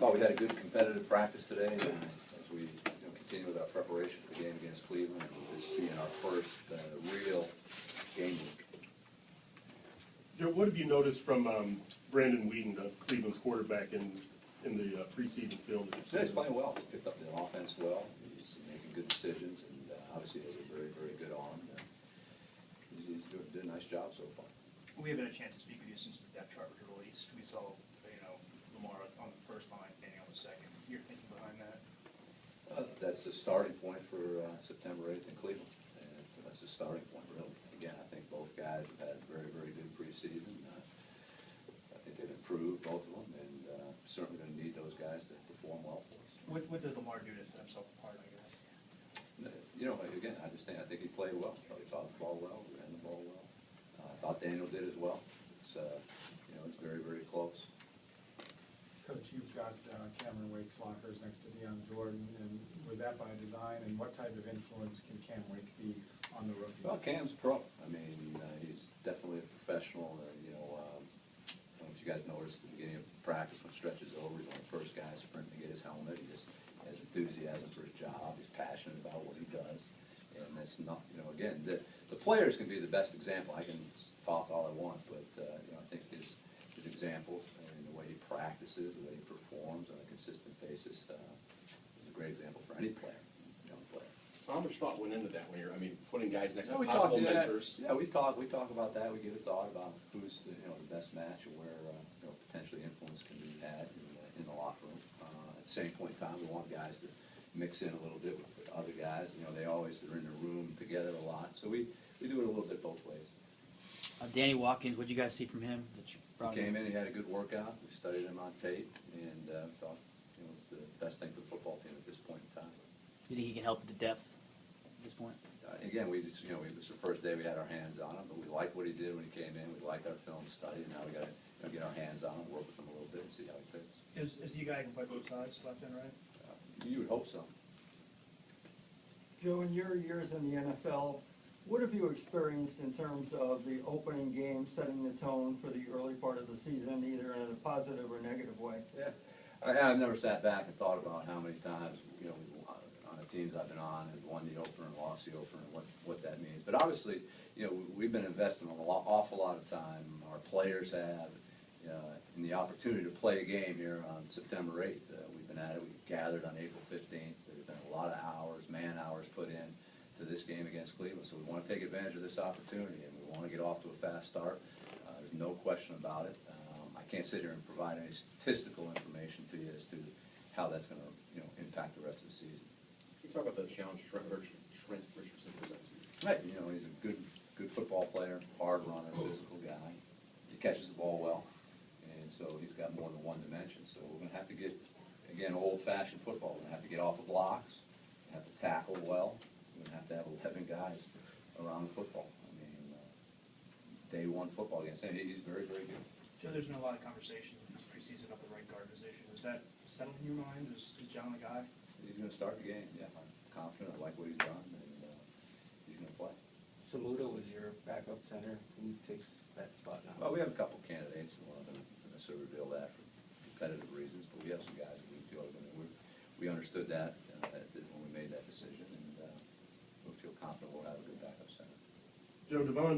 thought we had a good competitive practice today, and as we continue with our preparation for the game against Cleveland, and with this being our first real game week. Joe, what have you noticed from Brandon Weeden, Cleveland's quarterback, in the preseason film? He's playing well. He's picked up the offense well. He's making good decisions, and obviously he has a very, very good arm. He's doing a nice job so far. We haven't had a chance to speak with you since the depth chart was released. We saw, Lamar on the first line, Danny on the second. Your thinking behind that? That's the starting point for September 8th in Cleveland. And that's the starting point, really. Again, I think both guys have had very, very good preseason. I think they've improved, both of them, and certainly going to need those guys to perform well for us. What does Lamar do to set himself apart, I guess? Again, I think he played well. I thought he taught the ball well, ran the ball well. I thought Daniel did as well. It's very, very close. Coach, you've got Cameron Wake's lockers next to Deion Jordan, and was that by design? And what type of influence can Cam Wake be on the rookie? Well, Cam's a pro. I mean, he's definitely a professional. I don't know if you guys noticed at the beginning of practice when stretches over, he's one of the first guys sprinting to get his helmet. He just has enthusiasm for his job. He's passionate about what he does. And that's not, again, the players can be the best example. I can talk all I want, but I think his examples and the way he practices, the way he performs on a consistent basis is a great example for any player, young player. So how much thought went into that when you're, putting guys next to We possible talk, mentors? Yeah, we talk about that. We give it thought about who's the best match and where potentially influence can be had in the locker room. At the same point in time, we want guys to mix in a little bit with other guys. They always are in the room together a lot. So we do it a little bit both ways. Danny Watkins, what did you guys see from him that you brought He came in, he had a good workout. We studied him on tape, and thought it was the best thing for the football team at this point in time. Do you think he can help with the depth at this point? Again, we just, this was the first day we had our hands on him, but we liked what he did when he came in. We liked our film study, and now we got to get our hands on him, work with him a little bit, and see how he fits. Is he a guy who can play both sides, left and right? You would hope so. Joe, in your years in the NFL, what have you experienced in terms of the opening game setting the tone for the early part of the season, either in a positive or negative way? Yeah, I've never sat back and thought about how many times, on the teams I've been on, and won the opener and lost the opener, and what that means. But obviously, we've been investing an awful lot of time. Our players have, in the opportunity to play a game here on September 8th. We've been at it. We gathered on April 15th. There's been a lot of hours, man hours put in to this game against Cleveland. So we want to take advantage of this opportunity, and we want to get off to a fast start. There's no question about it. I can't sit here and provide any statistical information to you as to how that's going to impact the rest of the season. Can you talk about the challenge Trent Richardson presents you? Right, he's a good football player, hard runner, physical guy. He catches the ball well, and so he's got more than one dimension. So we're going to have to get, again, old-fashioned football. We're going to have to get off of blocks, we're going to have to tackle well. We're going to have 11 guys around the football. Day one football against him, he's very, very good. Joe, there's been a lot of conversation this preseason about the right guard position. Is that settled in your mind? Is John the guy? He's going to start the game, yeah. I'm confident. I like what he's done, and he's going to play. Saluda was your backup center. Who takes that spot now? Well, we have a couple candidates, and we're not going to necessarily reveal that for competitive reasons, but we have some guys that we feel are going to. We understood that when we made that decision, and we feel confident we'll have a good backup center. Joe, Devon